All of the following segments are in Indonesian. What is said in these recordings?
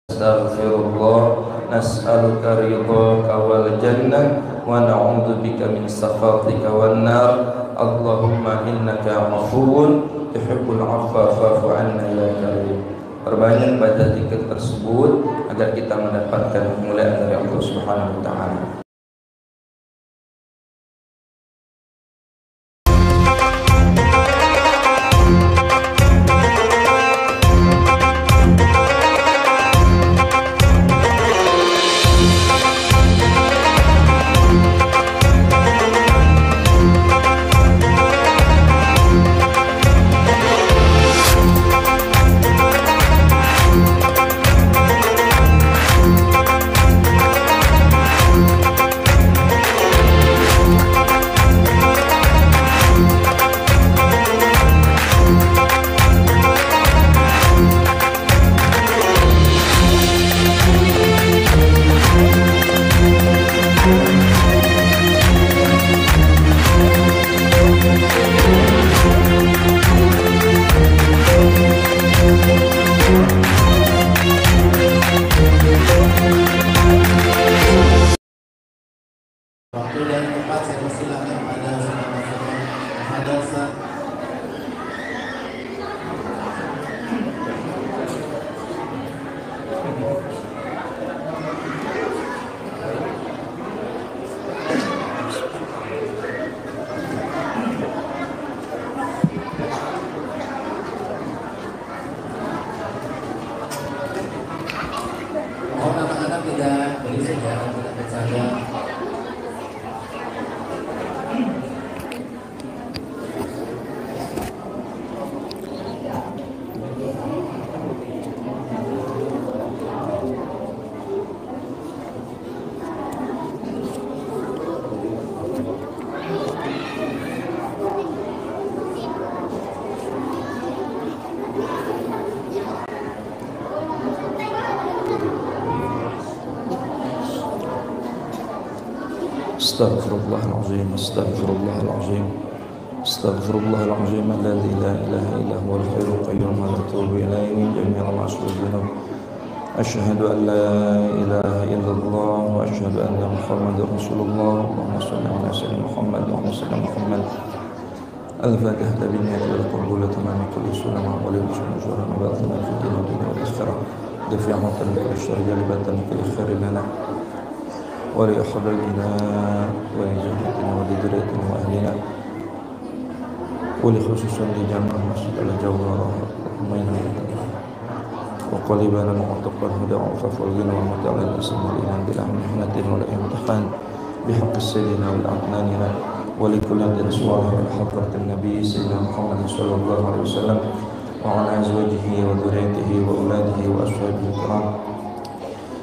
Astaghfirullah, nas'aluka ridhaka wal jannah wa na'udzu bika min sakhatika wan nar. Allahumma innaka 'afuwun tuhibbul 'afwa fa'fu 'anna ya karim. Perbanyak baca zikir tersebut agar kita mendapatkan kemuliaan dari Allah Subhanahu wa taala. Waktu dan tempat saya persilakan pada Ustaz. Mohon anak-anak tidak berisik ya, tidak bercanda. Astaghfirullahaladzim, astaghfirullahaladzim, astaghfirullahaladzim alladzi la ilaha illa huwal hayyul qayyum wa atubu ilaihi min jami'il ma'siyah. Asyhadu an la ilaha illallah wa asyhadu anna Muhammadar Rasulullah. Allahumma shalli ala sayyidina Muhammad wa ala sayyidina Muhammad. Al-Fatihah binniyati wal qabul tamam kulli sunnah wa wali syukur wa batina fi din wal akhirah. Dafi'atan lil syarri jalibatan fil khair lana ولأحبابنا ولزوجاتنا ولذريتنا وأهلنا ولخصوصا لجميع المسجد الجوار وقلبنا معتقد هدى وعفاف والغنى والمتاع للإسلام والإيمان بلا محنة ولا امتحان بحق سيدنا والأعلاننا ولكل دين صالح وحضرة النبي سيدنا محمد صلى الله عليه وسلم وعلى أزواجه وذريته وأولاده وأصحابه الكرام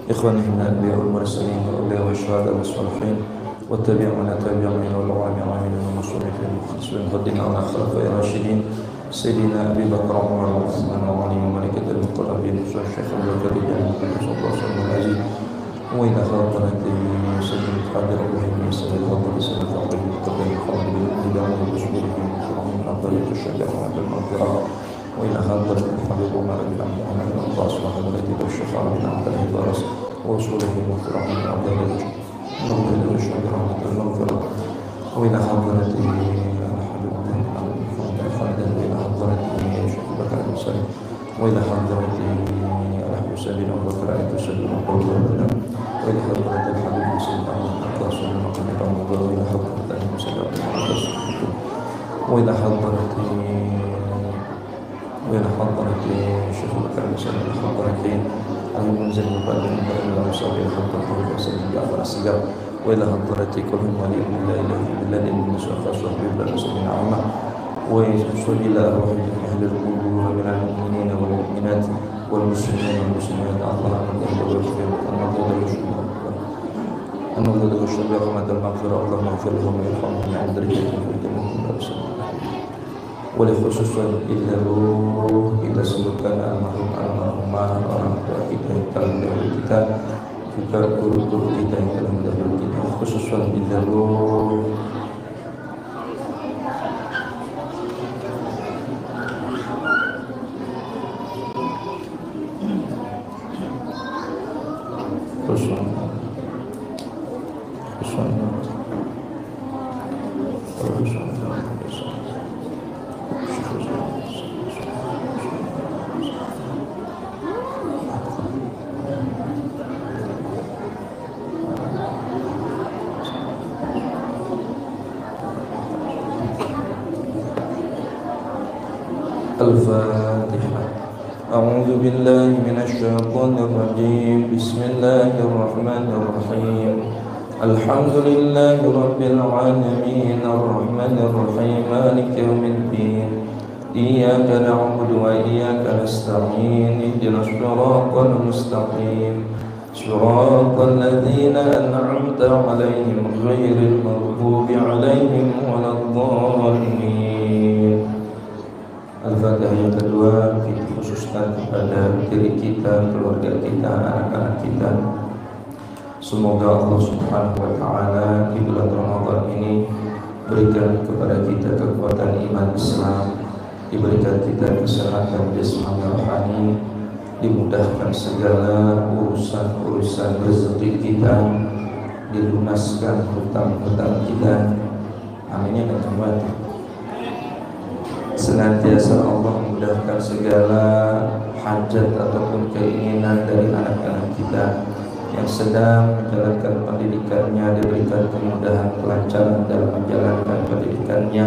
إخواني من الأنبياء والمرسلين والأولياء والشهداء والصالحين والتابعين تابعين والعلماء والمصنفين المخلصين هدنا على خلفاء الراشدين سيدنا أبي بكر وعمر وعثمان وعلي وملائكة المقربين والشيخ أبو بكر صلى الله عليه وسلم العزيز وإلى خاطرة سيدنا الحاضر إبراهيم سيدنا الفاضل سيدنا الفاضل القدر الخالد بالإدامة وبشكره من أفضل الشهداء وعند المغفرة وإلى حضرة الحبيب عمر بن عبد الرحمن بن العاص وحضرته الشفاعة بن عبد الله الفارس ووصوله وفرعون بن عبد الله نغفر له الشهداء رحمة المغفرة وإلى حضرة الحبيب بن محمد وإلى حضرة الشيخ بكر بن سليم وإلى حضرة الحسين بن أبو بكر أن تسلم قوله وإلى حضرة الحبيب سيدنا عبد القاس بن محمد رمضان وإلى حضرة المسلم بن عباس وإلى حضرة الشيخ بكر بن سليم حضرتين المنزل مقدم من المصاب حضرة وسلم جعفر السجار وإلى حضرة كل ولي لا إله إلا الله من سوى صحبه بالمسلمين عامة ويصل إلى أرواح أهل القبور من المؤمنين والمؤمنات والمسلمين والمسلمات الله أن الله له الشفاء رحمة المغفرة اللهم اغفر لهم ويرحمهم وعند درجتهم في الجنة ولخصوصا إلا روح إلا sebutkan almarhumah orang tua kita yang telah mendahului kita juga guru-guru kita yang telah mendahului kita khususnya illa ruh Al-Fatihah. A'udzu billahi minasyaitonir rajim. Bismillahirrahmanirrahim. Alhamdulillahi rabbil alamin arrahmanir rahim maliki yaumiddin. Iyyaka na'budu wa iyyaka nasta'in. Ihdinas siratal mustaqim. Siratal ladzina an'amta 'alaihim ghairil maghdubi 'alaihim waladdallin. Al-Fatihah yang kedua kita khususkan kepada diri kita, keluarga kita, anak-anak kita. Semoga Allah Subhanahu wa Ta'ala di bulan Ramadan ini berikan kepada kita kekuatan iman Islam, diberikan kita kesehatan jasmani rohani, dimudahkan segala urusan-urusan rezeki kita, dilunaskan hutang-hutang kita. Amin ya rabbal alamin. Senantiasa Allah memudahkan segala hajat ataupun keinginan dari anak-anak kita yang sedang menjalankan pendidikannya, diberikan kemudahan, kelancaran dalam menjalankan pendidikannya,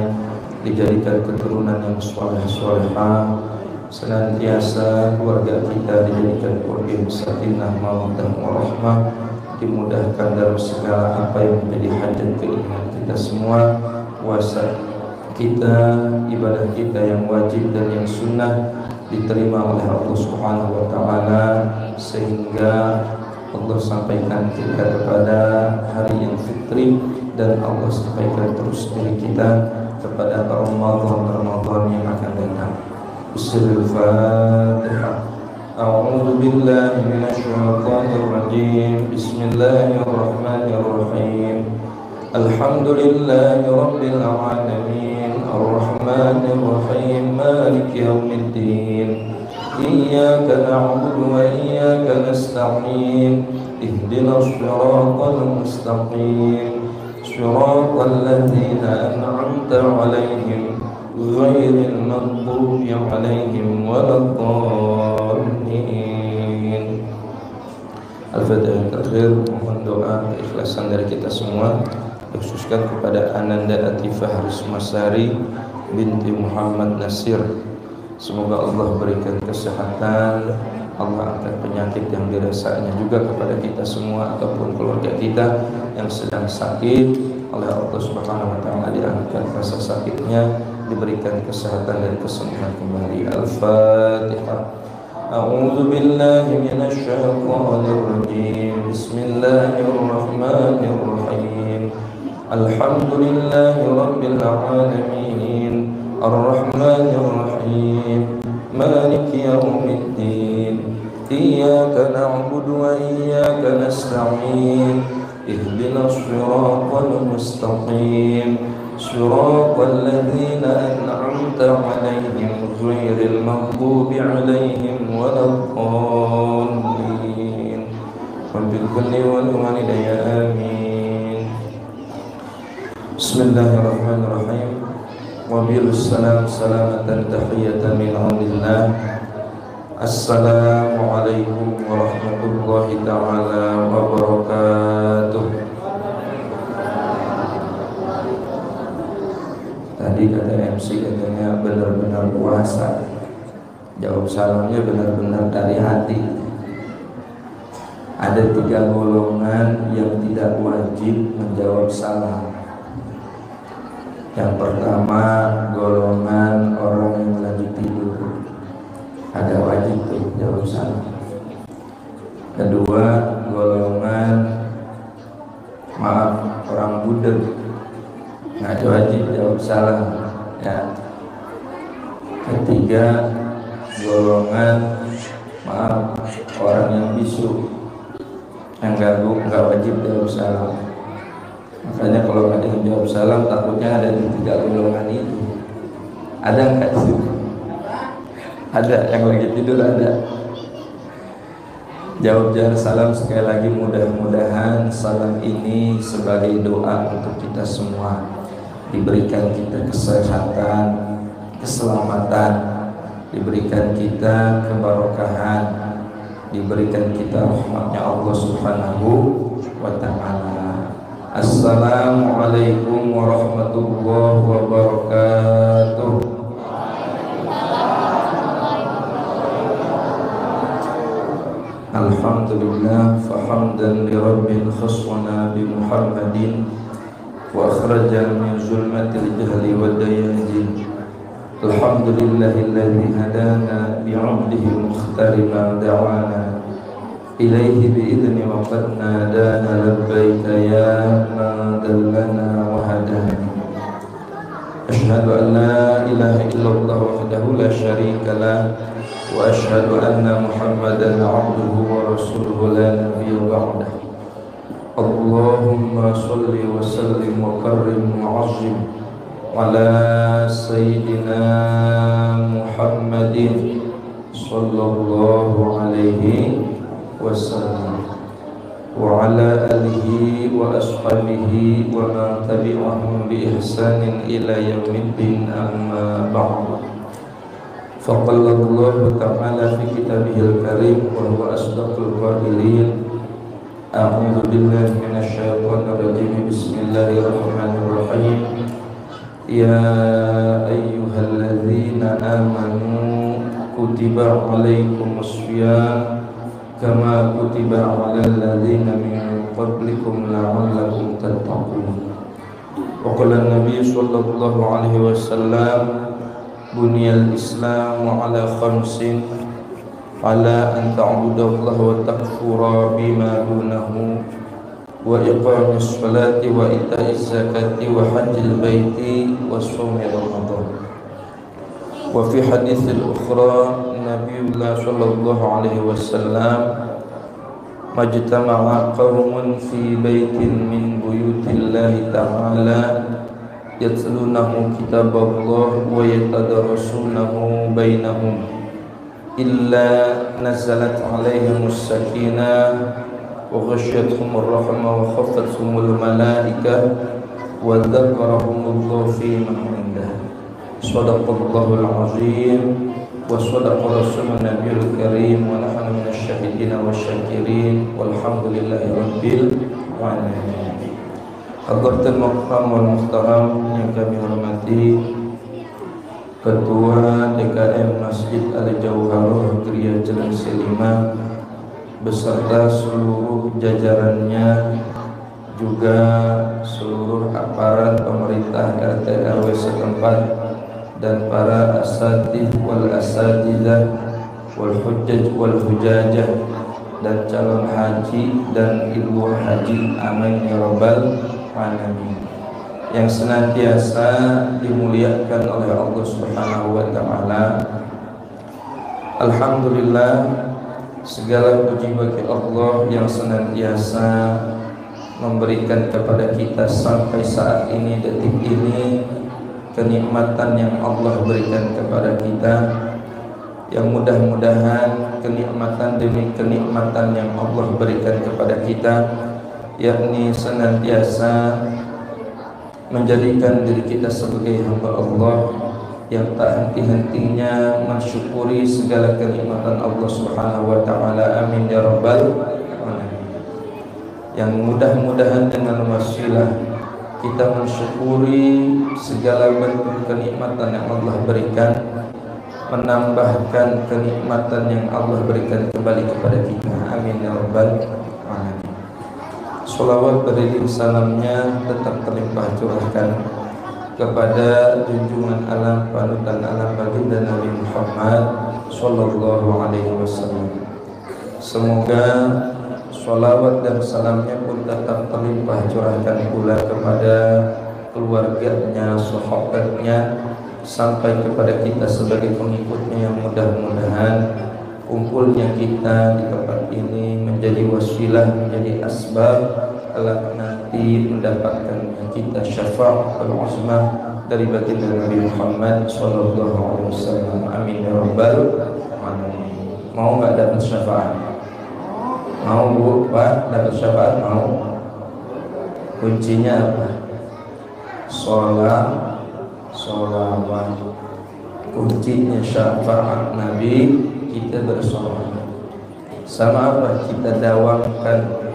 dijadikan keturunan yang saleh-salehah. Senantiasa keluarga kita dijadikan keluarga yang sakinah, mawaddah warahmah, dimudahkan dalam segala apa yang menjadi hajat keinginan kita semua. Puasa kita, ibadah kita yang wajib dan yang sunnah diterima oleh Allah Subhanahu wa Ta'ala, sehingga Allah sampaikan kita kepada hari yang fitri, dan Allah sampaikan terus diri kita kepada Ramadan yang akan datang. Bismillahirrahmanirrahim. A'udzu billahi minasyaitonir rajim. Bismillahirrahmanirrahim. Alhamdulillahi rabbil alamin arrahmanir rahim maliki yaumiddin. Iyyaka na'budu wa iyyaka nasta'in. Ihdinas siratal mustaqim. Siratal ladzina an'amta 'alaihim ghairil maghdubi 'alaihim waladdallin. Al-Fatihah terakhir, mohon doa keikhlasan dari kita semua, dikhususkan kepada Ananda Atifah Rismasari binti Muhammad Nasir. Semoga Allah berikan kesehatan, Allah angkat penyakit yang dirasanya juga kepada kita semua ataupun keluarga kita yang sedang sakit. Oleh Allah Subhanahu wa Ta'ala diangkat rasa sakitnya, diberikan kesehatan dan kesembuhan kembali. Al-Fatihah. A'udzu billahi minasy syaithanir rajim. Bismillahirrahmanirrahim. Alhamdulillahi rabbil alamin arrahmanir rahim maliki yaumiddin. Iyyaka na'budu wa iyyaka nasta'in. Ihdinas siratal mustaqim. Siratal ladzina an'amta 'alaihim ghairil maghdubi 'alaihim waladdallin. Rabbil kulli wal walidayya amin. Bismillahirrahmanirrahim. Wabillahi salam salamatan tahiyatan min 'indillah. Assalamualaikum warahmatullahi ta'ala wabarakatuh. Tadi kata MC katanya benar-benar puasa. Jawab salamnya benar-benar dari hati. Ada 3 golongan yang tidak wajib menjawab salam. Yang pertama, golongan orang yang lagi tidur, ada wajib tuh jawab salam. Kedua, golongan orang budek, nggak ada wajib jawab salam ya. Ketiga, golongan orang yang bisu, yang ganggu, nggak wajib jawab salam. Makanya kalau ada yang jawab salam, takutnya ada di 3 golongan itu. Ada nggak sih? Ada yang lagi tidur ada. Jawab jar salam sekali lagi, mudah-mudahan salam ini sebagai doa untuk kita semua, diberikan kita kesehatan, keselamatan, diberikan kita keberkahan, diberikan kita rahmatnya Allah Subhanahu wa ta'ala. Assalamualaikum warahmatullahi wabarakatuh. Alhamdulillah, fahamdan li rabbil khaswana bi Muhammadin wa akhrajan min zulmatil jahli wa dayanjin. Alhamdulillahilladzi hadana bi 'abdihi mukhtari ma da'ana ilaihi bi idni wa qad nadana labbaika ya ma dallana wa hadana. Asyhadu an la ilaha illallah wahdahu la syarika lah wa asyhadu anna Muhammadan 'abduhu wa rasuluhu la nabiyya ba'dah. Allahumma shalli wa sallim wa karrim wa 'azzim ala sayyidina Muhammadin sallallahu alaihi wasallam wa ala alihi wa ashabihi wa man tabi'ahum bi ihsanin ila yaumiddin, amma ba'd. Faqala Allah ta'ala fi kitabihil karim wa huwa asdaqul qailin. A'udzu billahi minasy syaithanir rajim. Bismillahirrahmanirrahim. Ya ayyuhalladzina amanu kutiba 'alaikumus shiyam kama kutiba 'alal ladzina min qablikum la'allakum tattaqun. Wa qala an-nabiy sallallahu alaihi wasallam, buniyal islamu ala khamsin, ala an ta'budallaha wa takfura bima dunahu wa iqamis salati wa ita'iz zakati wa hajjil baiti wa shaumi ramadan. Wa fi haditsil ukhra Nabiullah sallallahu alaihi wasallam, majtama'a qaumun fi baitin min buyutillahi ta'ala yatlunahu kitaballah wa yatadarasunahu bainahum illa nazalat alaihimus sakinah wa ghashiyatuhumur rahmah wa khafathumul malaikah wa dzakarahumullahu fi man indah. Shadaqallahul azim wa shadaqa rasulun nabiyul karim wa nahnu minasy syahidin wasyakirin walhamdulillahi rabbil alamin. Hadratul Muhtaram wal Muhtaram yang kami hormati, Ketua DKM Masjid Al-Jauharah Kriya Jalan Selima beserta seluruh jajarannya, juga seluruh aparat pemerintah RT RW setempat, dan para asatidz wal asatidzah wal hujjaj wal hujajah, dan calon haji dan ibu haji, amin ya rabbal alamin, yang senantiasa dimuliakan oleh Allah Subhanahu wa ta'ala. Alhamdulillah, segala puji bagi Allah yang senantiasa memberikan kepada kita sampai saat ini, detik ini, kenikmatan yang Allah berikan kepada kita, yang mudah-mudahan kenikmatan demi kenikmatan yang Allah berikan kepada kita, yakni senantiasa menjadikan diri kita sebagai hamba Allah yang tak henti-hentinya mensyukuri segala kenikmatan Allah Subhanahu wa ta'ala, amin ya rabbal alamin. Yang mudah-mudahan dengan wasilah kita mensyukuri segala bentuk kenikmatan yang Allah berikan, menambahkan kenikmatan yang Allah berikan kembali kepada kita, amin ya rabbal alamin. Salawat beriring salamnya tetap terlimpah curahkan kepada junjungan alam, panutan alam, baginda Nabi Muhammad sallallahu alaihi wasallam. Semoga salawat dan salamnya pun tetap terlimpah curahkan pula kepada keluarganya, sahabatnya, sampai kepada kita sebagai pengikutnya, yang mudah-mudahan kumpulnya kita di tempat ini menjadi wasilah, menjadi asbab kelak nanti mendapatkan kita syafaat al-uzmah dari baginda Nabi Muhammad sallallahu alaihi wasallam, amin ya rabbal alamin. Mau enggak dapat syafaat? Mau Bu, Pak, dapat syafaat mau? Kuncinya apa? Sholawat. Kuncinya syafaat Nabi kita bersolawat. Sama apa? Kita dawamkan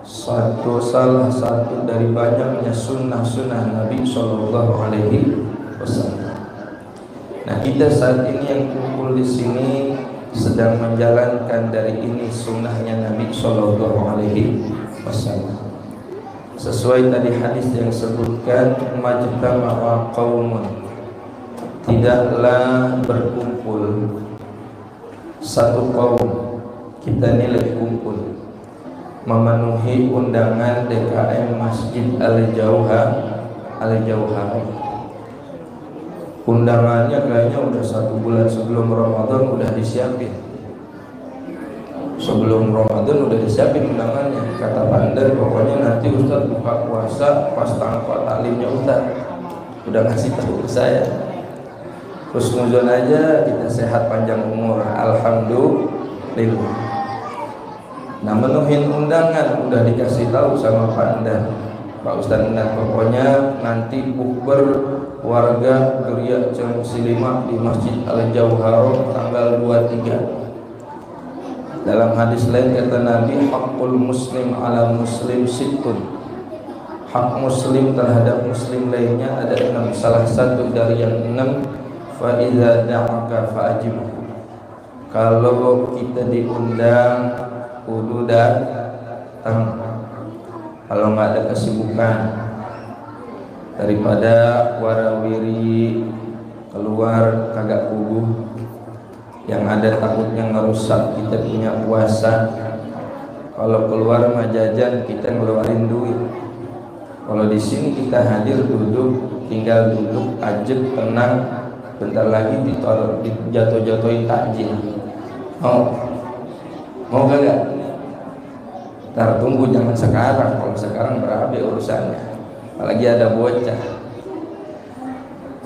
salah satu dari banyaknya sunnah-sunnah Nabi Shallallahu Alaihi Wasallam. Nah, kita saat ini yang kumpul di sini sedang menjalankan dari ini sunnahnya Nabi Shallallahu Alaihi Wasallam. Sesuai tadi hadis yang sebutkan, majtama'a qaumun, tidaklah berkumpul satu kaum, kita nilai kumpul memenuhi undangan DKM Masjid Al-Jauhar. Undangannya kayaknya udah 1 bulan sebelum Ramadan udah disiapin. Sebelum Ramadan udah disiapin undangannya. Kata Pandai, pokoknya nanti Ustaz buka puasa pas tanpa taklimnya Ustaz udah ngasih tahu ke saya. Husnuzon aja kita sehat panjang umur, alhamdulillah. Nah, menuhin undangan udah dikasih tahu sama Pak Endan, Pak Ustaz Endan, pokoknya nanti bukber warga Geria Cilima di Masjid Al-Jauhar tanggal 23. Dalam hadis lain kata Nabi, hakul muslim ala muslim sittun. Hak muslim terhadap muslim lainnya ada 6. Salah satu dari yang 6, fa idza da'aka fa'ajib. Kalau kita diundang kudu datang. Kalau nggak ada kesibukan, daripada warawiri keluar kagak kubu, yang ada takutnya ngerusak kita punya puasa. Kalau keluar mah jajan, kita ngeluarin duit. Kalau di sini kita hadir duduk, tinggal duduk ajek tenang, bentar lagi dijatuh-jatuhin takjil. Mau kagak? Ntar tunggu, jangan sekarang. Kalau sekarang berabe urusannya, apalagi ada bocah.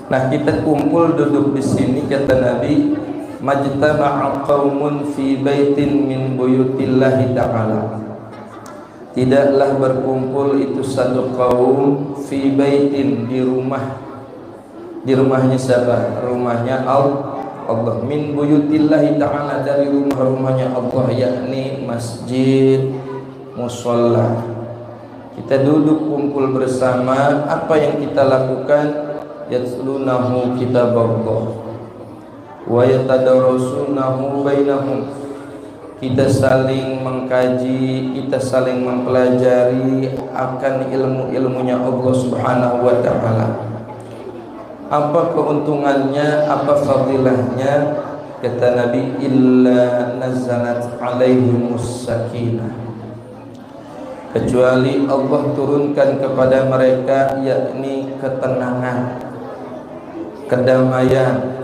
Nah, kita kumpul duduk di sini, kata Nabi, majtama'a qaumun fi baitin min buyutillahi ta'ala. Tidaklah berkumpul itu satu kaum fi baitin, di rumah. Di rumahnya siapa? Rumahnya Allah. Min buyutillahi ta'ala, dari rumah-rumahnya Allah, yakni masjid, musholla. Kita duduk kumpul bersama. Apa yang kita lakukan? Yatlunahu kitaballah wa yatadarasunahu bainahum. Kita saling mengkaji, kita saling mempelajari akan ilmu-ilmunya Allah Subhanahu wa ta'ala. Apa keuntungannya, apa fadilahnya? Kata Nabi, illa nazalat alaihimus sakinah, kecuali Allah turunkan kepada mereka yakni ketenangan, kedamaian.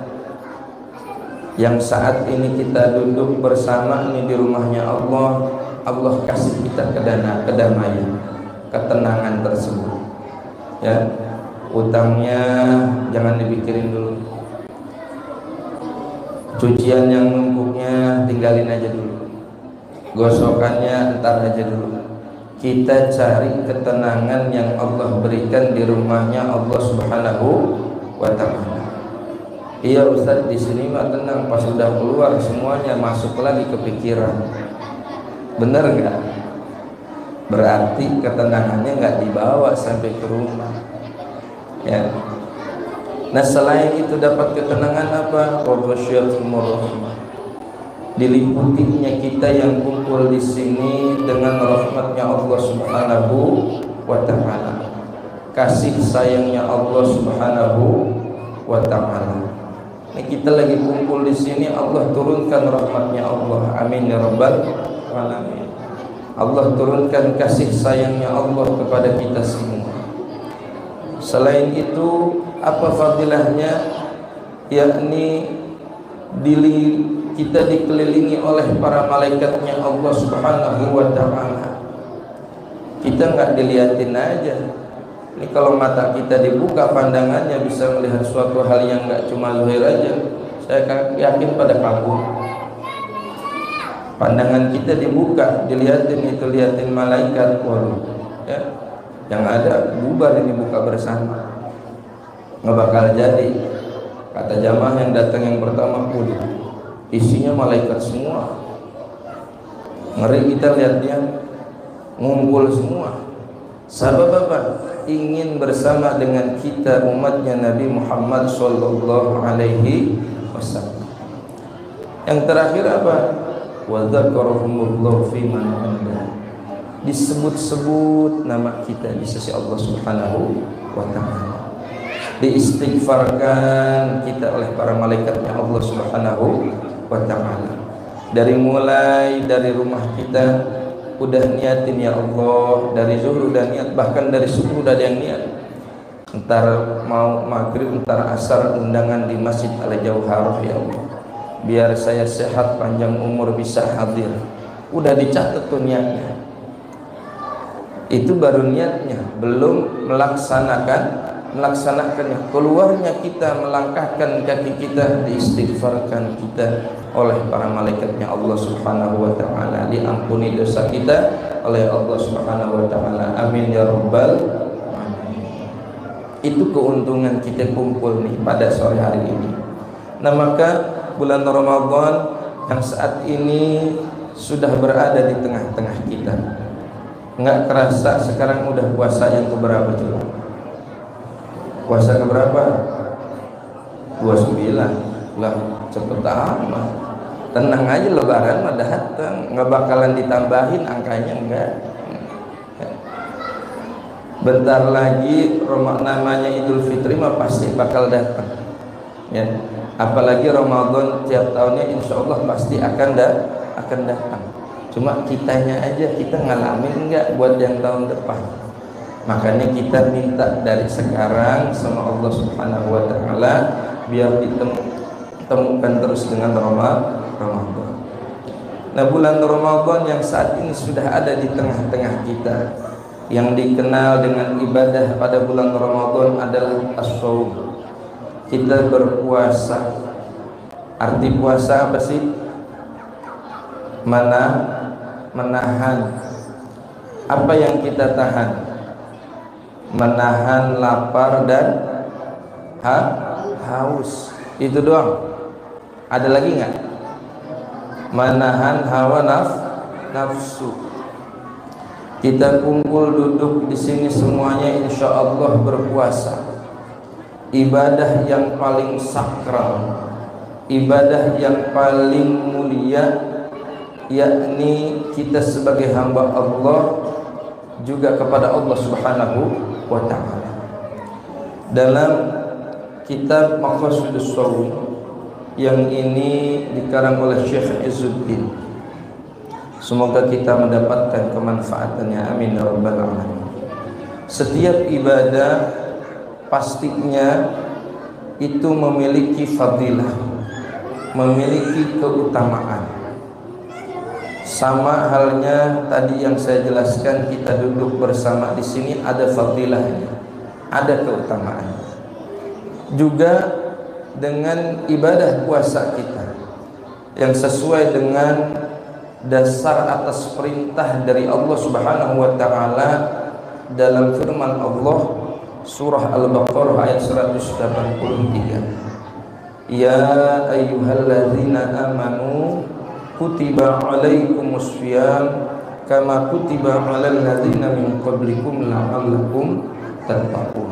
Yang saat ini kita duduk bersama ini di rumahnya Allah, Allah kasih kita kedamaian, ketenangan tersebut. Ya, utangnya jangan dipikirin dulu, cucian yang numpuknya tinggalin aja dulu, gosokannya entar aja dulu. Kita cari ketenangan yang Allah berikan di rumahnya Allah Subhanahu wa ta'ala. Iya Ustaz, di sini mah tenang, pas sudah keluar semuanya masuk lagi ke pikiran. Bener nggak? Berarti ketenangannya nggak dibawa sampai ke rumah. Ya. Nah, selain itu dapat ketenangan apa? Diliputinya kita yang kumpul di sini dengan rahmatnya Allah Subhanahu wa ta'ala, kasih sayangnya Allah Subhanahu wa ta'ala. Ini kita lagi kumpul di sini, Allah turunkan rahmatnya Allah. Amin ya rabbal alamin. Allah turunkan kasih sayangnya Allah kepada kita semua. Selain itu, apa fadilahnya? Yakni kita dikelilingi oleh para malaikatnya Allah Subhanahu wa ta'ala. Kita nggak dilihatin aja. Ini kalau mata kita dibuka, pandangannya bisa melihat suatu hal yang nggak cuma zahir aja. Saya yakin pada kagum. Pandangan kita dibuka, dilihatin malaikat, waduh, ya, yang ada bubar ini buka bersama, nggak bakal jadi. Kata jamaah yang datang yang pertama, waduh, isinya malaikat semua, ngeri kita lihat dia ngumpul semua. Sabab apa? Ingin bersama dengan kita umatnya Nabi Muhammad sallallahu alaihi wasallam. Yang terakhir apa? Wa dzakarahumullahu fi man indah. Disebut-sebut nama kita di sisi Allah Subhanahu wa taala. Diistighfarkan kita oleh para malaikatnya Allah Subhanahu wa taala. Dari rumah kita udah niatin ya Allah, dari zuhur udah niat, bahkan dari subuh udah ada yang niat. Entar mau maghrib, entar asar undangan di Masjid Al-Jauharah ya Allah. Biar saya sehat, panjang umur, bisa hadir. Udah dicatat tuh niatnya. Itu baru niatnya, belum melaksanakannya. Keluarnya kita, melangkahkan kaki kita, diistighfarkan kita oleh para malaikatnya Allah Subhanahu wa taala, diampuni dosa kita oleh Allah Subhanahu wa taala. Amin ya rabbal alamin. Itu keuntungan kita kumpul nih pada sore hari ini. Nah, maka bulan Ramadan yang saat ini sudah berada di tengah-tengah kita. Nggak kerasa sekarang udah puasa yang keberapa coba? Puasa keberapa? 29. Lah, cepet amat. Tenang aja, lebaran mah datang, nggak bakalan ditambahin angkanya, enggak. Bentar lagi namanya Idul Fitri mah pasti bakal datang. Ya. Apalagi Ramadan tiap tahunnya insya Allah pasti akan datang. Cuma kitanya aja, kita ngalamin enggak buat yang tahun depan. Makanya kita minta dari sekarang sama Allah Subhanahu wa taala biar ditemukan terus dengan Ramadan. Nah, bulan Ramadan yang saat ini sudah ada di tengah-tengah kita, yang dikenal dengan ibadah pada bulan Ramadan adalah as-shaum. Kita berpuasa. Arti puasa apa sih? Menahan. Apa yang kita tahan? Menahan lapar dan haus. Itu doang. Ada lagi nggak? Menahan hawa nafsu. Kita kumpul duduk di sini semuanya insya Allah berpuasa. Ibadah yang paling sakral, ibadah yang paling mulia, yakni kita sebagai hamba Allah juga kepada Allah Subhanahu wa ta'ala. Dalam kitab Maqasidus Shaum yang ini dikarang oleh Syekh Izzuddin, semoga kita mendapatkan kemanfaatannya, amin ya rabbal alamin. Setiap ibadah pastinya itu memiliki fadilah, memiliki keutamaan. Sama halnya tadi yang saya jelaskan, kita duduk bersama di sini ada fadilahnya, ada keutamaan. Juga dengan ibadah puasa kita yang sesuai dengan dasar atas perintah dari Allah Subhanahu wa taala dalam firman Allah Surah Al-Baqarah ayat 183. Ya ayyuhalladzina amanu kutiba alaikumus syiyam kama kutiba alal ladzina min qablikum la'allakum tattaqun.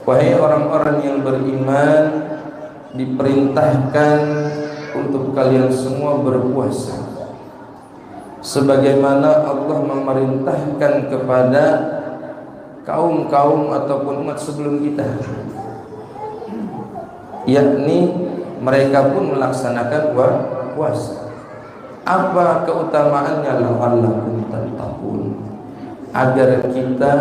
Wahai orang-orang yang beriman, diperintahkan untuk kalian semua berpuasa sebagaimana Allah memerintahkan kepada kaum-kaum ataupun umat sebelum kita, yakni mereka pun melaksanakan puasa. Apa keutamaannya? La'allakum tattaqun, agar kita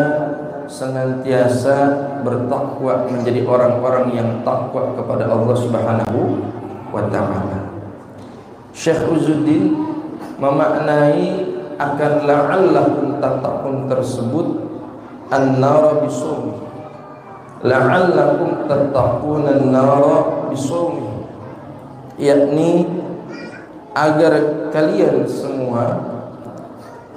senantiasa bertakwa, menjadi orang-orang yang takwa kepada Allah Subhanahu wa ta'ala. Syekh Izzuddin memaknai akan la'allakum tattaqun tersebut an-nara bisawmi. La'allakum tattaquna an-nara bisawmi, yakni agar kalian semua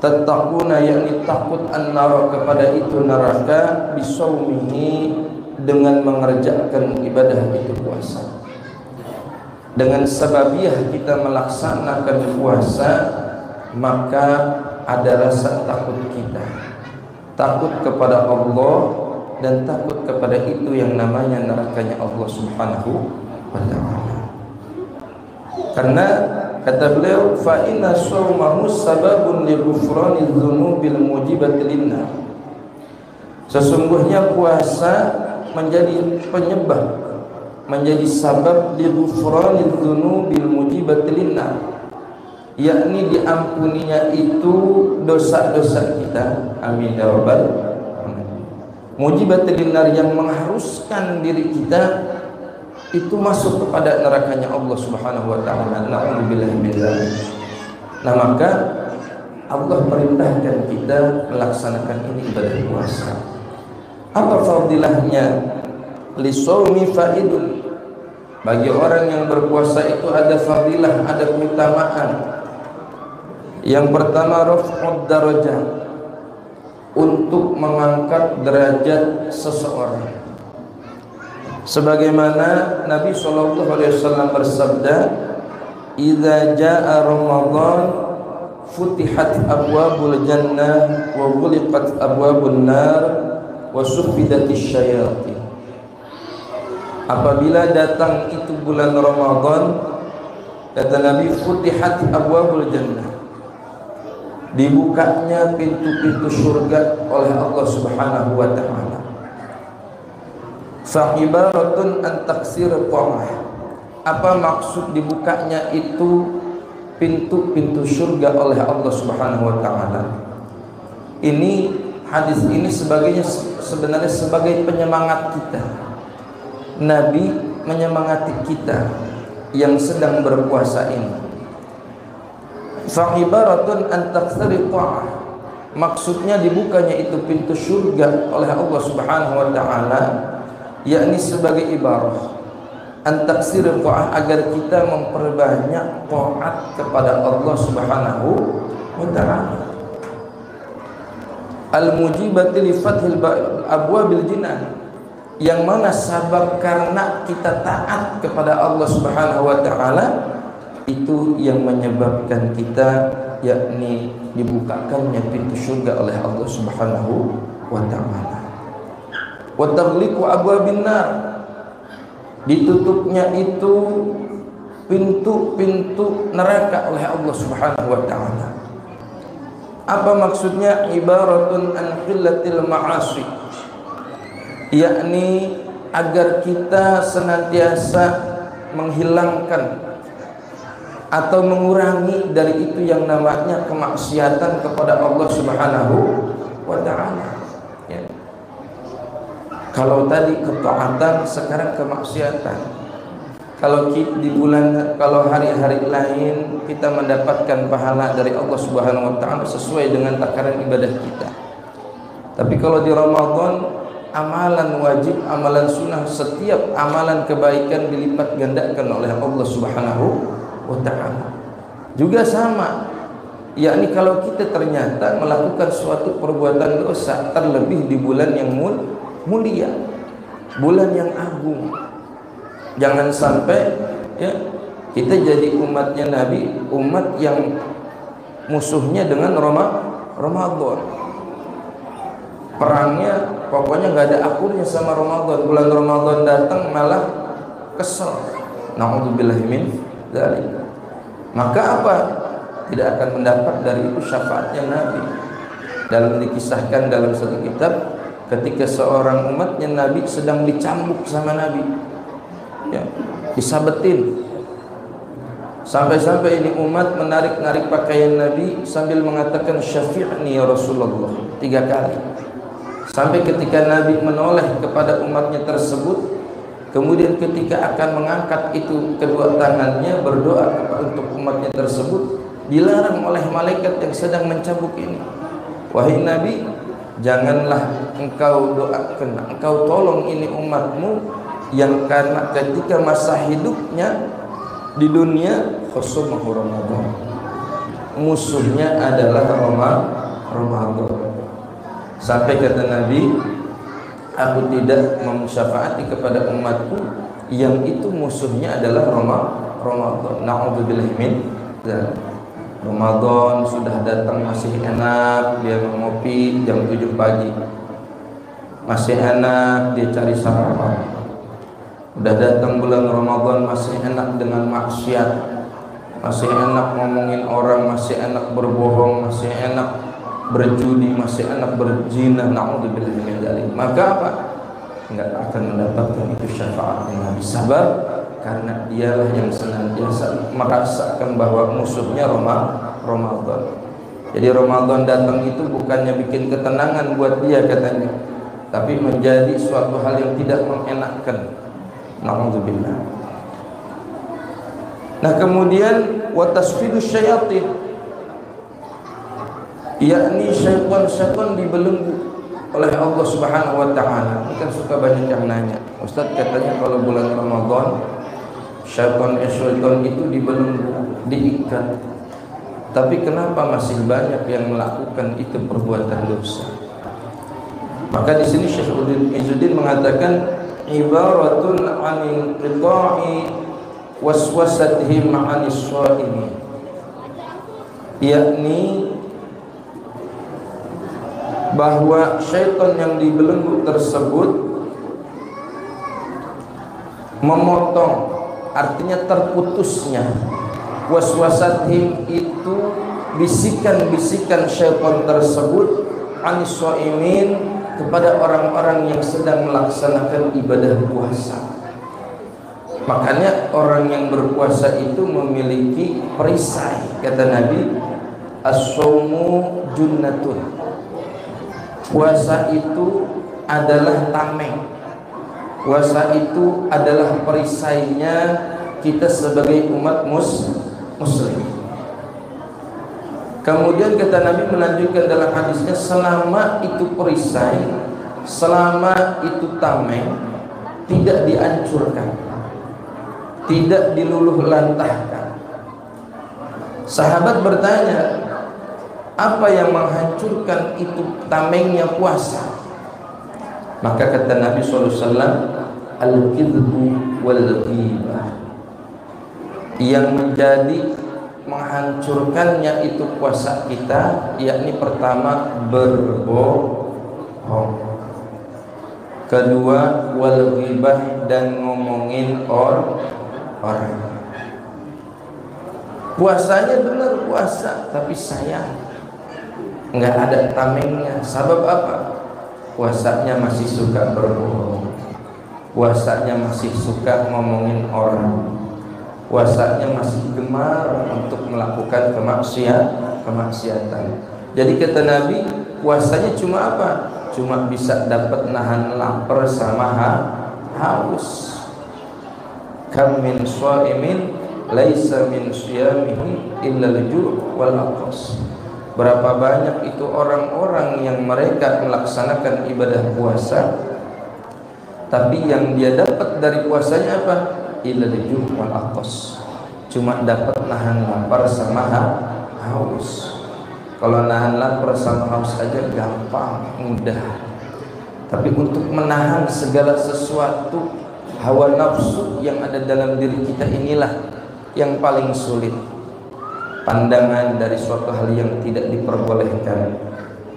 tattaquna, yakni takut an-nar, kepada itu neraka, bisaumihi, dengan mengerjakan ibadah itu puasa. Dengan sababiah kita melaksanakan puasa, maka ada rasa takut kita, takut kepada Allah dan takut kepada itu yang namanya nerakanya Allah Subhanahu wa ta'ala. Karena kata beliau, fa inna shaumahu sababun li ghufranil dzunubil mujibati linnar. Sesungguhnya puasa menjadi penyebab, menjadi sabab li ghufranil dzunubil mujibati linnar, yakni diampuninya itu dosa-dosa kita. Amin ya rabbal alamin. Mujibatil linnar, yang mengharuskan diri kita itu masuk kepada nerakanya Allah Subhanahu wa ta'ala. Na'udzubillah min dzalik. Nah, maka Allah perintahkan kita melaksanakan ini ibadah puasa. Apa fadilahnya? Lisawmi faidun. Bagi orang yang berpuasa itu ada fadilah, ada keutamaan. Yang pertama, raf'ud darajah, untuk mengangkat derajat seseorang. Sebagaimana Nabi SAW bersabda, "Idza jaa Ramadan futihat abwabul jannah wa ghuliqat abwabun nar wa suffidatisy syayatin." Apabila datang itu bulan Ramadan, kata Nabi, futihat abwabul jannah, dibukanya pintu-pintu surga oleh Allah Subhanahu wa ta'ala. Fa ibaratun an taksir ta'ah. Apa maksud dibukanya itu pintu-pintu surga oleh Allah Subhanahu wa ta'ala? Ini hadis ini sebenarnya sebagai penyemangat kita. Nabi menyemangati kita yang sedang berpuasa ini. Fa ibaratun an taksir ta'ah, maksudnya dibukanya itu pintu surga oleh Allah Subhanahu wa ta'ala, yakni sebagai ibarah an taksir ta'ah, agar kita memperbanyak taat kepada Allah Subhanahu wa ta'ala. Al-mujibati li fathil abwabil jinan, yang mana sabab karena kita taat kepada Allah Subhanahu wa ta'ala, itu yang menyebabkan kita, yakni dibukakannya pintu surga oleh Allah Subhanahu wa ta'ala. Wa taghliqu abwabin nar, ditutupnya itu pintu-pintu neraka oleh Allah Subhanahu wa ta'ala. Apa maksudnya? Ibaratun an qillatil ma'asi, yakni agar kita senantiasa menghilangkan atau mengurangi dari itu yang namanya kemaksiatan kepada Allah Subhanahu wa ta'ala. Ya. Kalau tadi ketaatan, sekarang kemaksiatan. Kalau hari-hari lain kita mendapatkan pahala dari Allah Subhanahu wa ta'ala sesuai dengan takaran ibadah kita. Tapi kalau di Ramadan, amalan wajib, amalan sunnah, setiap amalan kebaikan dilipat gandakan oleh Allah Subhanahu wa ta'ala. Juga sama, yakni kalau kita ternyata melakukan suatu perbuatan dosa, terlebih di bulan yang mulia, bulan yang agung, jangan sampai ya kita jadi umatnya Nabi, umat yang musuhnya dengan Ramadan. Perangnya pokoknya nggak ada akurnya sama Ramadan. Bulan Ramadan datang malah kesel. Na'udzubillah min dzalik. Maka apa? Tidak akan mendapat dari itu syafaatnya Nabi. Dalam dikisahkan dalam satu kitab, ketika seorang umatnya Nabi sedang dicambuk sama Nabi, ya, disabetin, sampai-sampai ini umat menarik-narik pakaian Nabi sambil mengatakan syafi'ni ya Rasulullah 3 kali. Sampai ketika Nabi menoleh kepada umatnya tersebut, kemudian ketika akan mengangkat itu kedua tangannya berdoa untuk umatnya tersebut, dilarang oleh malaikat yang sedang mencambuk ini. Wahai Nabi, janganlah engkau doakan, engkau tolong ini umatmu yang karena ketika masa hidupnya Di dunia khusumuhu Ramadan, musuhnya adalah Ramadan. Sampai kata Nabi, aku tidak memusyafaati kepada umatku yang itu musuhnya adalah Ramadan. Na'udzubillah min dzalik. Ramadan sudah datang masih enak dia ngopi jam 7 pagi. Masih enak dia cari sarapan. Udah datang bulan Ramadan masih enak dengan maksiat. Masih enak ngomongin orang, masih enak berbohong, masih enak berjudi, masih enak berzina. Na'udzubillah min dzalik. Maka apa? Enggak akan mendapatkan itu syafaat Nabi. Sabar, karena dialah yang senantiasa merasakan bahwa musuhnya Ramadan. Jadi Ramadan datang itu bukannya bikin ketenangan buat dia katanya, tapi menjadi suatu hal yang tidak mengenakkan. Na'udzubillah. Nah kemudian wa tasfidu syayatin, yakni syaitan dibelenggu oleh Allah Subhanahu wa taala. Ini kan suka banyak yang nanya, Ustaz katanya kalau bulan Ramadan syaitan itu dibelenggu, diikat. Tapi kenapa masih banyak yang melakukan itu perbuatan dosa? Maka di sini Syekh Izzuddin mengatakan ibaratun 'anil qita'i waswasatihim 'anis sha'imin, yakni bahwa syaitan yang dibelenggu tersebut memotong, artinya terputusnya waswasatihim itu bisikan-bisikan syaitan tersebut anis shaimin, kepada orang-orang yang sedang melaksanakan ibadah puasa. Makanya orang yang berpuasa itu memiliki perisai. Kata Nabi, as-shaumu junnatun, puasa itu adalah tameng. Puasa itu adalah perisainya kita sebagai umat muslim. Kemudian kata Nabi melanjutkan dalam hadisnya, selama itu perisai, selama itu tameng, tidak dihancurkan, tidak diluluh lantahkan. Sahabat bertanya, apa yang menghancurkan itu tamengnya puasa? Maka kata Nabi SAW, al-kidbu wal-ghibah, yang menjadi menghancurkannya itu puasa kita, yakni pertama berbohong, kedua wal-ghibah, dan ngomongin orang. Puasanya benar puasa, tapi sayang nggak ada tamengnya. Sabab apa? Puasanya masih suka berbohong, puasanya masih suka ngomongin orang, puasanya masih gemar untuk melakukan kemaksiatan. Jadi kata Nabi, puasanya cuma apa? Cuma bisa dapat nahan lapar sama haus. Kam min shaimin laisa min siyamihi illa al-ju' wal aqas. Berapa banyak itu orang-orang yang mereka melaksanakan ibadah puasa, tapi yang dia dapat dari puasanya apa? Illa al-ju' wal aqas, cuma dapat nahan lapar sama haus. Kalau nahan lapar sama haus aja gampang, mudah. Tapi untuk menahan segala sesuatu hawa nafsu yang ada dalam diri kita, inilah yang paling sulit. Pandangan dari suatu hal yang tidak diperbolehkan,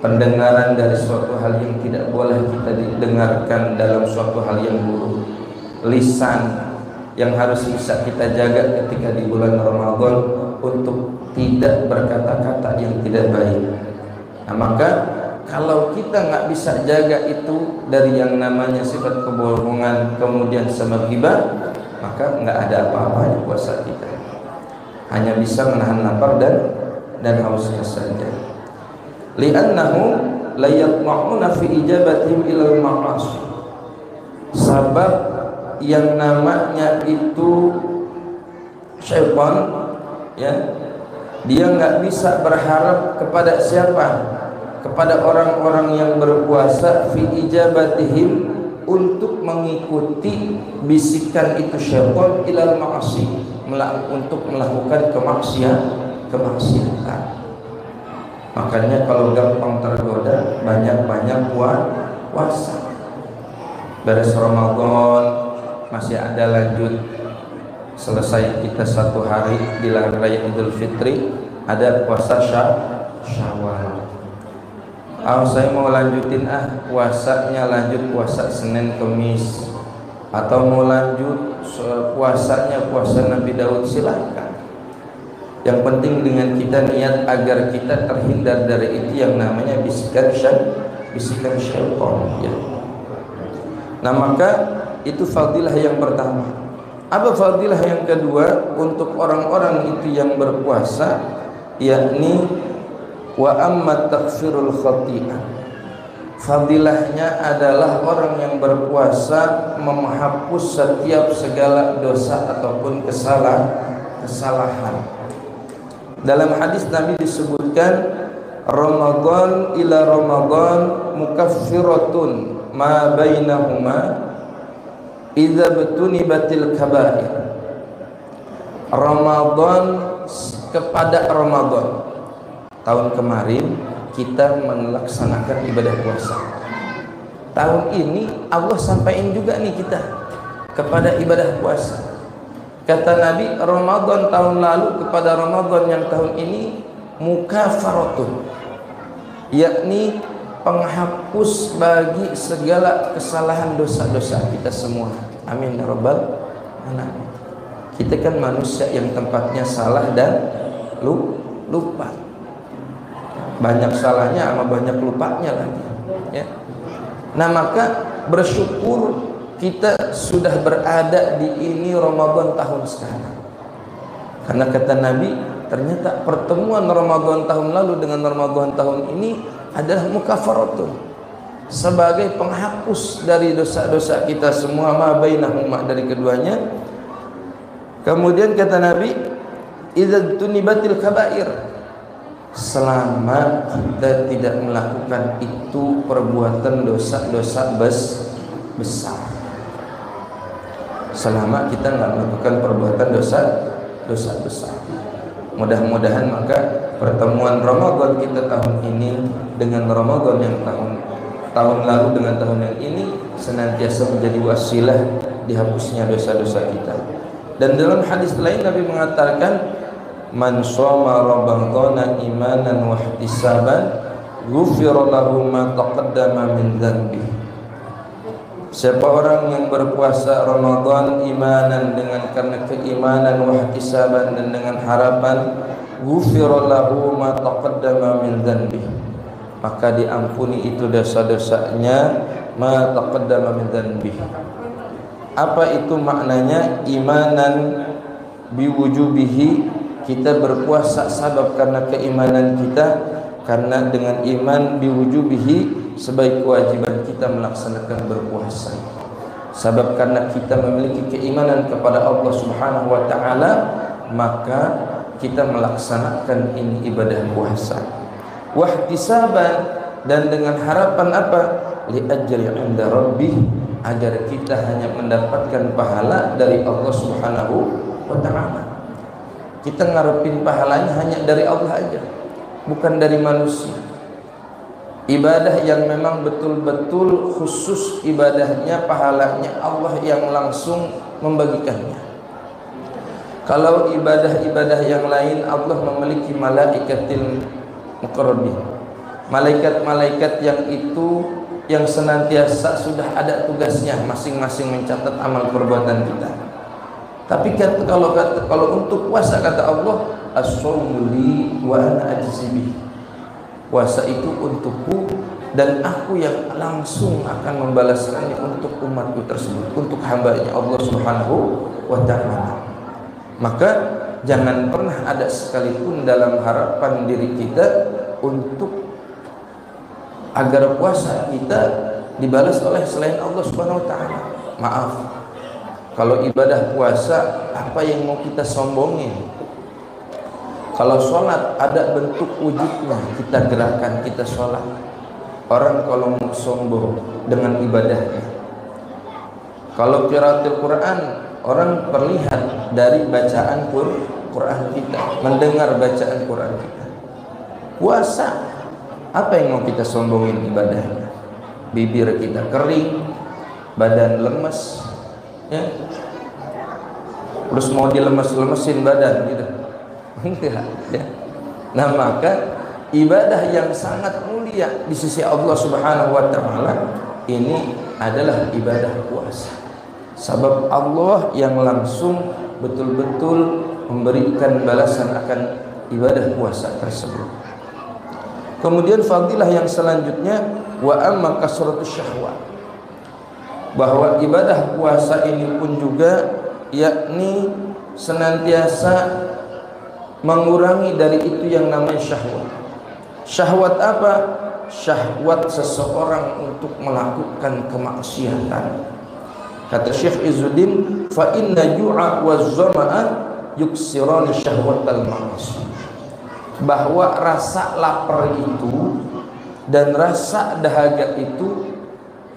pendengaran dari suatu hal yang tidak boleh kita didengarkan dalam suatu hal yang buruk, lisan yang harus bisa kita jaga ketika di bulan Ramadan untuk tidak berkata-kata yang tidak baik. Nah, maka kalau kita nggak bisa jaga itu dari yang namanya sifat kebohongan, kemudian sama ghibah, maka nggak ada apa-apanya puasa kita. Hanya bisa menahan lapar dan hausnya saja. Li'annahum la yatma'una fi ijabatihim ilal ma'asi. Sebab yang namanya itu syaitan, ya, dia nggak bisa berharap kepada siapa? Kepada orang-orang yang berpuasa fi ijabatihim, untuk mengikuti bisikan itu syaitan ilal ma'asi, untuk melakukan kemaksiatan. Makanya kalau gampang tergoda, banyak-banyak puasa. Beres Ramadan masih ada lanjut, selesai kita 1 hari di raya Idul Fitri, ada puasa Syawal. Saya mau lanjutin puasanya, lanjut puasa Senin Kemis, atau mau lanjut puasanya puasa Nabi Daud, silakan. Yang penting dengan kita niat agar kita terhindar dari itu yang namanya bisikan syaitan, ya. Nah, maka itu fadilah yang pertama. Apa fadilah yang kedua untuk orang-orang itu yang berpuasa? Yakni wa amma taghfirul khati'ah. Fadilahnya adalah orang yang berpuasa menghapus setiap segala dosa ataupun kesalahan. Dalam hadis Nabi disebutkan, Ramadan ila Ramadan mukaffiratun ma bainahuma idza betunibatil kabair. Ramadan kepada Ramadan. Tahun kemarin kita melaksanakan ibadah puasa. Tahun ini Allah sampaikan juga nih kita kepada ibadah puasa. Kata Nabi, Ramadan tahun lalu kepada Ramadan yang tahun ini mukafaratun, yakni penghapus bagi segala kesalahan dosa-dosa kita semua. Amin ya rabbal alamin. Kita kan manusia yang tempatnya salah dan lupa. Banyak salahnya sama banyak lupanya lagi, ya. Nah, maka bersyukur kita sudah berada di ini Ramadan tahun sekarang. Karena kata Nabi, ternyata pertemuan Ramadan tahun lalu dengan Ramadan tahun ini adalah mukafaratun, sebagai penghapus dari dosa-dosa kita semua, ma bainahuma, dari keduanya. Kemudian kata Nabi, idza tunibatil kabair, selama kita tidak melakukan itu perbuatan dosa-dosa besar. Selama kita nggak melakukan perbuatan dosa besar. Mudah-mudahan maka pertemuan Ramadan kita tahun ini dengan Ramadan yang tahun lalu dengan tahun yang ini senantiasa menjadi wasilah dihapusnya dosa-dosa kita. Dan dalam hadis lain Nabi mengatakan, man shoma ramadhana imanan wa ihtisaban ghufira lahu ma taqaddama min dhanbi. Siapa orang yang berpuasa Ramadan imanan, dengan karena keimanan, wa ihtisaban, dan dengan harapan, ghufira lahu ma taqaddama min dhanbi, maka diampuni itu dosa-dosanya, ma taqaddama min dhanbi. Apa itu maknanya? Imanan biwujubihi, kita berpuasa sabab karena keimanan kita, karena dengan iman biwujubihi, sebagai kewajiban kita melaksanakan berpuasa. Sabab karena kita memiliki keimanan kepada Allah Subhanahu wa taala, maka kita melaksanakan ini ibadah puasa. Wahtisaban, dan dengan harapan apa? Li ajri 'inda rabbih, agar kita hanya mendapatkan pahala dari Allah Subhanahu wa taala. Kita ngarepin pahalanya hanya dari Allah aja, bukan dari manusia. Ibadah yang memang betul-betul khusus ibadahnya, pahalanya Allah yang langsung membagikannya. Kalau ibadah-ibadah yang lain, Allah memiliki malaikatil muqarrabin, malaikat-malaikat yang itu yang senantiasa sudah ada tugasnya masing-masing mencatat amal perbuatan kita. Tapi kalau untuk puasa, kata Allah, as-shawmu li wa ana ajzi bih, puasa itu untukku dan aku yang langsung akan membalaskannya untuk umatku tersebut, untuk hambanya Allah Subhanahu wa ta'ala. Maka jangan pernah ada sekalipun dalam harapan diri kita untuk agar puasa kita dibalas oleh selain Allah Subhanahu wa ta'ala. Maaf, kalau ibadah puasa, apa yang mau kita sombongin? Kalau sholat ada bentuk wujudnya, kita gerakan, kita sholat. Orang kalau mau sombong dengan ibadahnya. Kalau qiraatul Quran, orang perlihat dari bacaan Quran kita, mendengar bacaan Quran kita. Puasa, apa yang mau kita sombongin ibadahnya? Bibir kita kering, badan lemes, ya. Terus mau dilemes-lemesin badan gitu. Enggak, ya. Nah, maka ibadah yang sangat mulia di sisi Allah Subhanahu wa taala ini adalah ibadah puasa. Sebab Allah yang langsung betul-betul memberikan balasan akan ibadah puasa tersebut. Kemudian fadilah yang selanjutnya, wa amma kasratus syahwat, bahwa ibadah puasa ini pun juga yakni senantiasa mengurangi dari itu yang namanya syahwat. Syahwat apa? Syahwat seseorang untuk melakukan kemaksiatan. Kata Syekh Izzuddin, fa inna ju'a wa zama'a yuksirani syahwatal ma'asi, bahwa rasa lapar itu dan rasa dahaga itu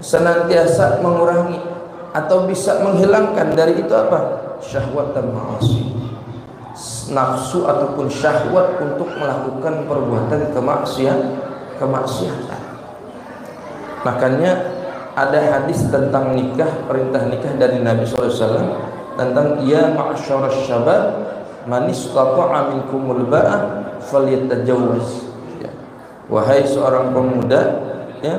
senantiasa mengurangi atau bisa menghilangkan dari itu apa? Syahwatal ma'asi, nafsu ataupun syahwat untuk melakukan perbuatan kemaksiatan. Makanya ada hadis tentang nikah, perintah nikah dari Nabi SAW tentang ya ma'asyaras syabab man istata'a minkumul ba'ah falyatajawwaz, ya. Wahai seorang pemuda, ya,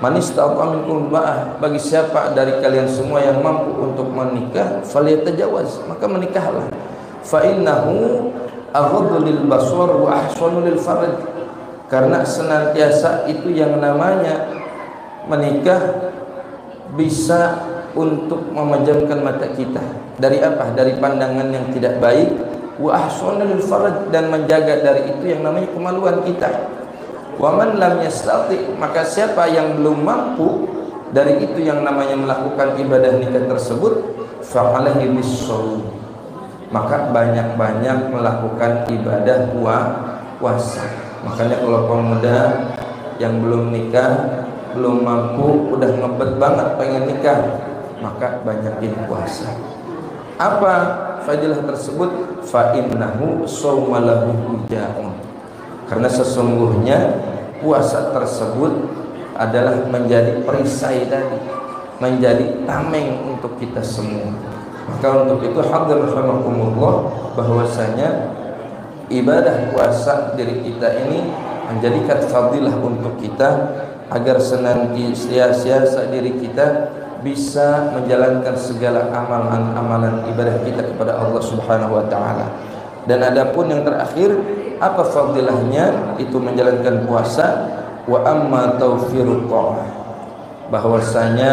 man istata'a minkumul ba'ah, bagi siapa dari kalian semua yang mampu untuk menikah, falyatajawwaz, maka menikahlah. Fa innahu aghaddu lil basar wa ahsanu lil farj, karena senantiasa itu yang namanya menikah bisa untuk memejamkan mata kita dari apa? Dari pandangan yang tidak baik, wa ahsanu lil farj, dan menjaga dari itu yang namanya kemaluan kita. Wa man lam yastati, maka siapa yang belum mampu dari itu yang namanya melakukan ibadah nikah tersebut, fa alaihi bis-shaum, maka banyak-banyak melakukan ibadah puasa. Makanya kalau pemuda yang belum nikah, belum mampu, udah ngebet banget pengen nikah, maka banyakin puasa. Apa fadilah tersebut? Fa innahu shaumalahu wijaun, karena sesungguhnya puasa tersebut adalah menjadi perisai tadi, menjadi tameng untuk kita semua. Maka untuk itu hadir rahimakumullah, bahwasanya ibadah puasa diri kita ini menjadikan fadilah untuk kita, agar senantiasa diri kita bisa menjalankan segala amalan ibadah kita kepada Allah Subhanahu wa taala. Dan adapun yang terakhir, apa fadilahnya? Itu menjalankan puasa. Wa amma tawfirut ta'ah, bahwasanya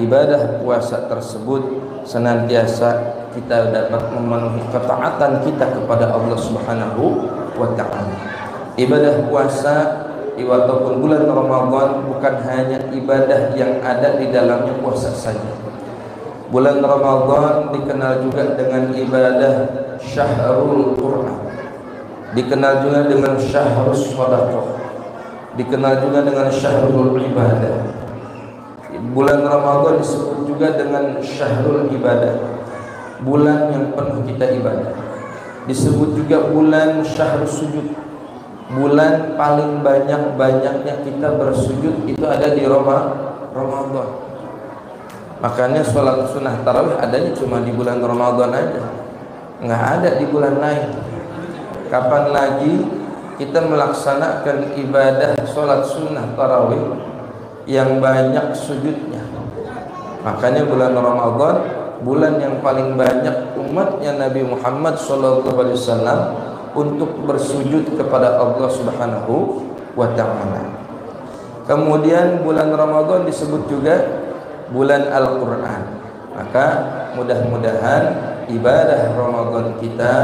ibadah puasa tersebut senantiasa kita dapat memenuhi ketaatan kita kepada Allah Subhanahu wa taala. Ibadah puasa ataupun bulan Ramadan bukan hanya ibadah yang ada di dalamnya puasa saja. Bulan Ramadan dikenal juga dengan ibadah Syahrul Quran, dikenal juga dengan Syahrul Shadaqah, dikenal juga dengan Syahrul Ibadah. Bulan Ramadan disebut juga dengan Syahrul Ibadah, bulan yang penuh kita ibadah. Disebut juga bulan Syahrul Sujud, bulan paling banyak-banyaknya kita bersujud itu ada di Ramadan. Makanya sholat sunnah tarawih adanya cuma di bulan Ramadan aja, nggak ada di bulan lain. Kapan lagi kita melaksanakan ibadah sholat sunnah tarawih yang banyak sujudnya? Makanya bulan Ramadan, bulan yang paling banyak umatnya Nabi Muhammad SAW untuk bersujud kepada Allah Subhanahu wa ta'ala. Kemudian bulan Ramadan disebut juga bulan Al-Quran. Maka mudah-mudahan ibadah Ramadan kita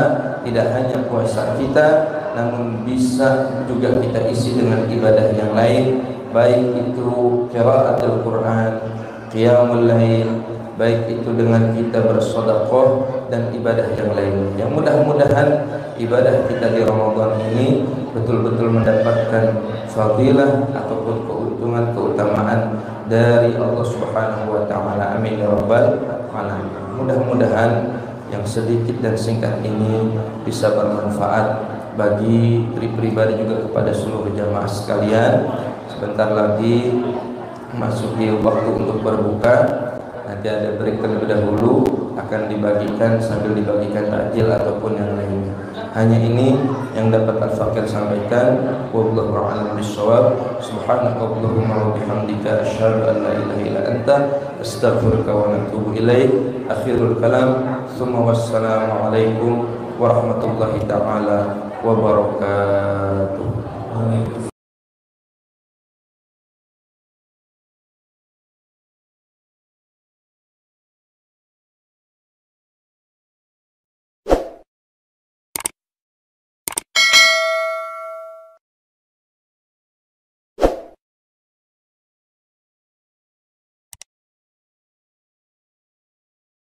tidak hanya puasa kita, namun bisa juga kita isi dengan ibadah yang lain, baik itu qiraatul Quran, qiyamul lail, baik itu dengan kita bersedekah dan ibadah yang lain. Yang mudah-mudahan ibadah kita di Ramadan ini betul-betul mendapatkan fadilah ataupun keuntungan, keutamaan dari Allah Subhanahu wa taala. Amin ya rabbal amalan. Mudah-mudahan yang sedikit dan singkat ini bisa bermanfaat bagi diri pribadi juga kepada seluruh jamaah sekalian. Sebentar lagi masuki waktu untuk berbuka. Nanti ada break terlebih dahulu, akan dibagikan sambil dibagikan takjil ataupun yang lainnya. Hanya ini yang dapat Al-Fakir sampaikan. Wallahu a'lam bishawab. Subhanaka Allahumma wa bihamdika asyhadu an la ilaha illa anta astaghfiruka wa atubu ilaik. Akhirul kalam. Tsumma wassalamu alaikum warahmatullahi taala wabarakatuh.